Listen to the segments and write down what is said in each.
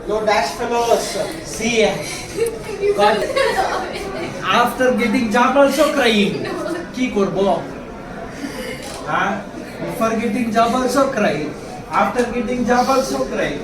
Yo, dash fellows, see, God, after getting job also crying. Ki korbo? Huh? Before getting job also crying. After getting job also crying.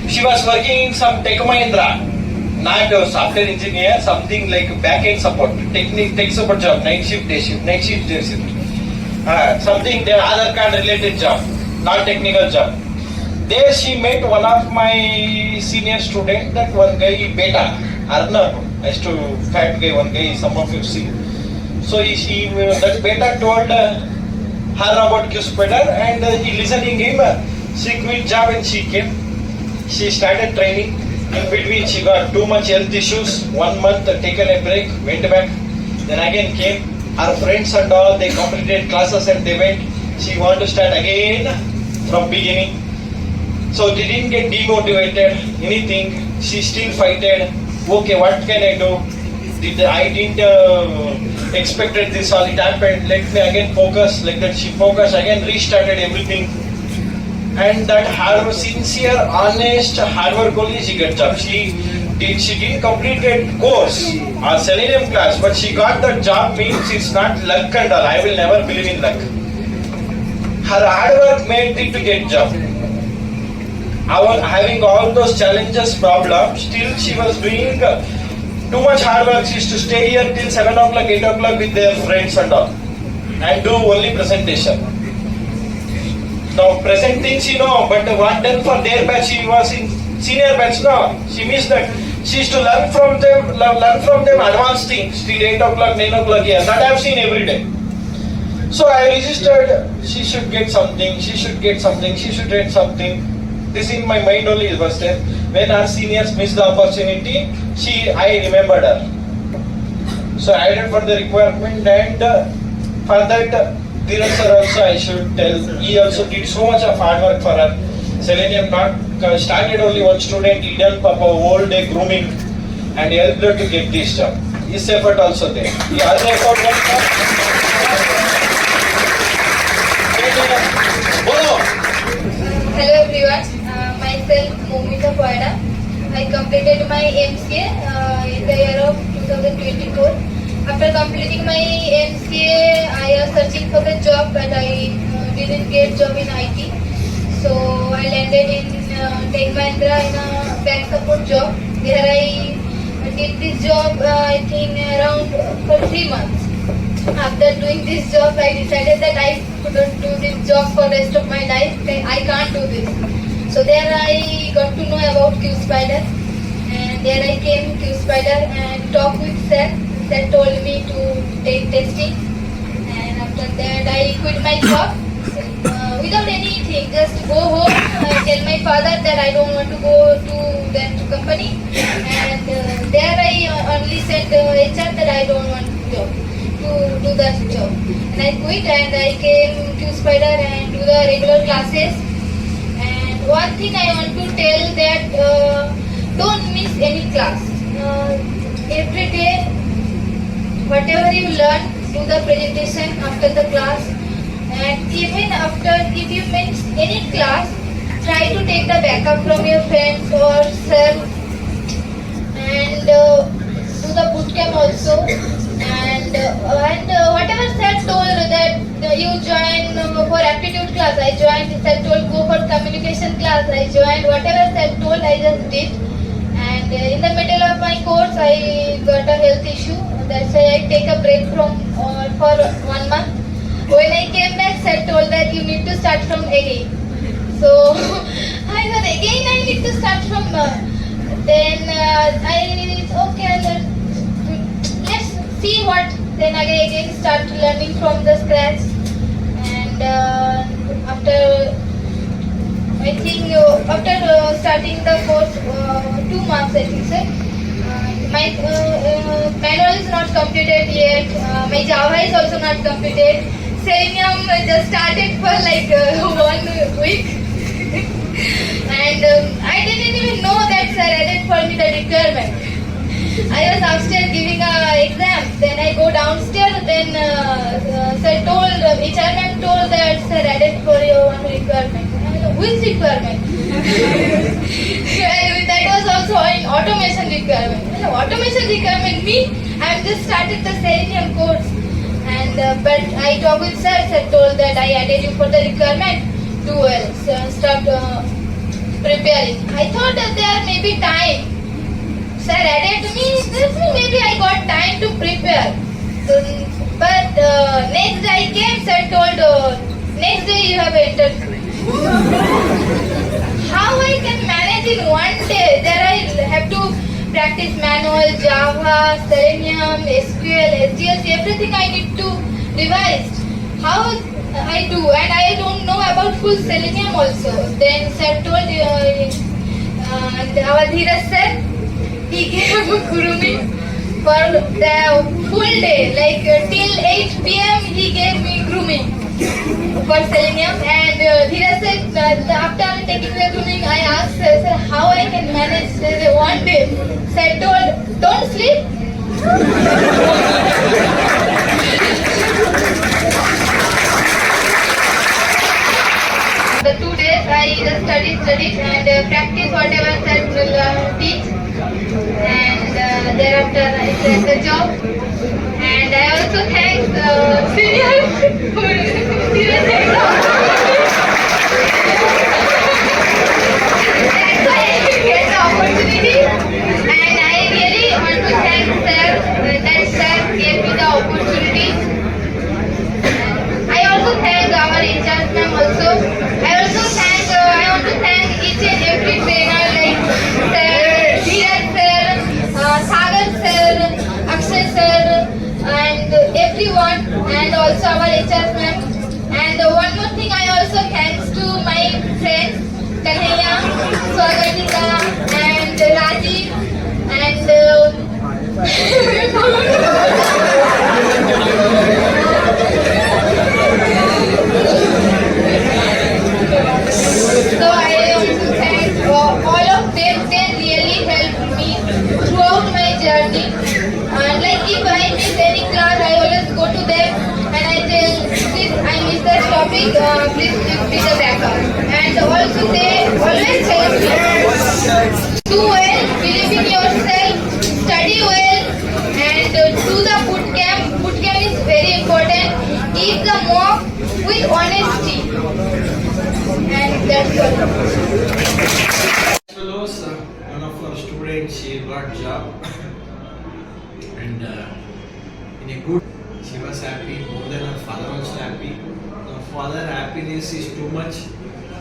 She was working in some Tech Mahindra, not a software engineer, something like back-end support, tech support job, night shift, day shift, night shift, day shift. Something the Aadhaar card related job, not technical job. There she met one of my senior students, that one guy, Beta, Arnab, I used to fat guy, one guy, some of you see. So that Beta told her about QSpider and he listening him, she quit job and she came. She started training. In between, she got too much health issues. 1 month, taken a break, went back. Then again came. Her friends and all, they completed classes and they went. She wanted to start again from beginning. So they didn't get demotivated, anything. She still fighted. Okay, what can I do? I didn't expected this all. It happened. Let me again focus. Like that, she focused again, restarted everything. And that hard, sincere, honest, hard work only she got job. She didn't complete a course or Selenium class, but she got that job. Means it's not luck and all. I will never believe in luck. Her hard work made it to get job. Having all those challenges, problems, still she was doing too much hard work. She used to stay here till 7 o'clock, 8 o'clock with their friends and all, and do only presentation. Now present things but what done for their batch, she was in senior batch now. She missed that. She used to learn from them advanced things till 8 o'clock, 9 o'clock here. That I have seen every day. So I registered, she should get something, she should get something, she should get something. This in my mind only was there. When our seniors missed the opportunity, I remembered her. So I added for the requirement and for that Dheeraj sir also I should tell, he also did so much of hard work for her. Selenium not started only one student, he done whole day grooming and helped her to get this job. His effort also there. The other effort was Hello everyone, myself Momita Poida. I completed my MCA in the year of 2024. After completing my MCA, I was searching for the job, but I didn't get job in IT. So I landed in Tech Mahindra in a back support job. There I did this job, I think around for 3 months. After doing this job, I decided that I couldn't do this job for the rest of my life. I can't do this. So there I got to know about QSpider, and there I came QSpider and talked with Sir. Sir told me to take testing, and after that I quit my job without anything. Just go home, tell my father that I don't want to go to that company, and there I only said HR that I don't want to do that job, and I quit and I came to Spider and do the regular classes. And one thing I want to tell that don't miss any class. Every day, whatever you learn, do the presentation after the class, and even after if you miss any class, try to take the backup from your friends or sir, and do the bootcamp also. And whatever sir told that you join for aptitude class, I joined. Sir told go for communication class, I joined. Whatever sir told, I just did. And in the middle of my course, I got a health issue. That's why I take a break from for 1 month. When I came back, sir told that you need to start from again. So I thought again I need to start from. Then let's see what. Then again start learning from the scratch. And after starting the course 2 months, I think so. My manual is not completed yet. My Java is also not completed. Selenium just started for like 1 week. requirement. I was upstairs giving a exam. Then I go downstairs. Then sir told HR man told that sir added for your one requirement. I know, which requirement? And that was also in automation requirement. You know, automation requirement me. I have just started the Selenium course. And but I talked with sir. Sir told that I added you for the requirement. Do well. So start preparing. I thought that there may be time. Sir added me. This maybe I got time to prepare. So, but next day I came. Sir told next day you have entered. How I can manage in one day? There I have to practice manual, Java, Selenium, SQL, SDLC, everything I need to revise. How I do, and I don't know about full Selenium also. Then sir told our Dheeraj sir, he gave grooming for the full day, like till 8 p.m. he gave me grooming for Selenium. And Dheeraj said, after taking the grooming, I asked sir, how I can manage one day. Sir told, don't sleep. The 2 days I just studied and practice whatever sir will teach. And thereafter I get the job. And I also thank seniors for serious exam. That's why I get the opportunity. And I really want to thank sir that sir gave me the opportunity. I also thank our HR ma'am also. I want to thank each and every trainer like sir, Dheeraj sir, Sagar sir, Akshay sir, and everyone, and also our HR ma'am. And one more thing, I also thanks to my friends Kanhaiya, Swagatika, and Rajiv, and so I want to thank all of them. They really helped me throughout my journey. Like if I miss any class, I always go to them and I tell, please, I miss that topic. Please give me the backup. And also they always help me. Do well, believe in yourself, study well, and do the boot camp. Boot camp is very important. Give the mock with honesty. And that's all. Fellows, one of our students, she got job and in a good, she was happy, more than her father was happy. Her father happiness is too much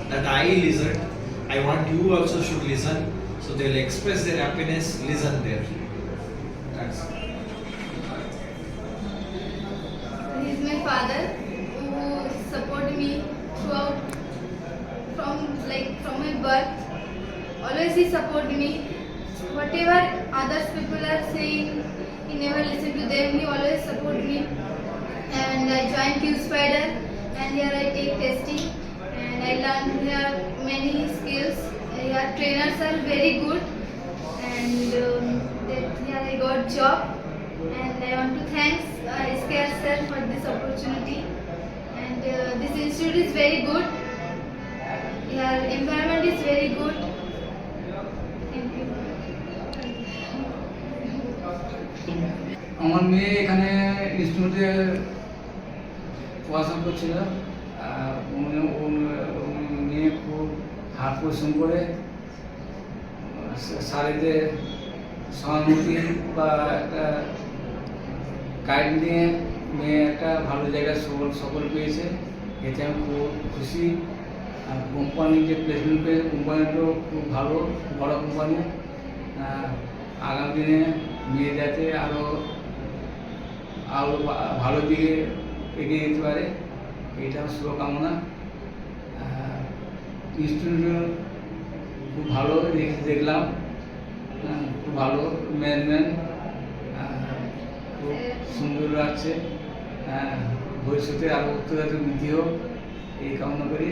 that I listened. I want you also should listen. So they'll express their happiness, listen there. That's He is my father who supported me throughout from my birth. Always he supported me. Whatever others people are saying, he never listened to them. He always supported me. And I joined Q Spider, and here I take testing, and I learned here many skills. Here trainers are very good, and here I got job. And I want to thank SKR sir for this opportunity. And this institute is very good. Your environment is very good. Thank you. আমার মেয়ে এখানে ইনস্টিটিউটে পড়াশোনা করছিল। মেয়ে খুব হাত পরিশ্রম করে স্যারেদের সহানুভূতি বা একটা গাইড নিয়ে মেয়ে একটা ভালো জায়গায় সফল পেয়েছে। এতে আমি খুব খুশি। কোম্পানির যে প্লেসমেন্ট পেয়ে কোম্পানিটাও খুব ভালো, বড় কোম্পানি। আগামী দিনে মেয়ে যাতে আরও ভালো দিকে এগিয়ে যেতে পারে, এটা আমার শুভকামনা। স্টুডেন্ট খুব ভালো দেখলাম, খুব ভালো ম্যানেজমেন্ট, খুব সুন্দর লাগছে। ভবিষ্যতে আরও উত্তরাধিকার বৃদ্ধি হোক এই কামনা করি।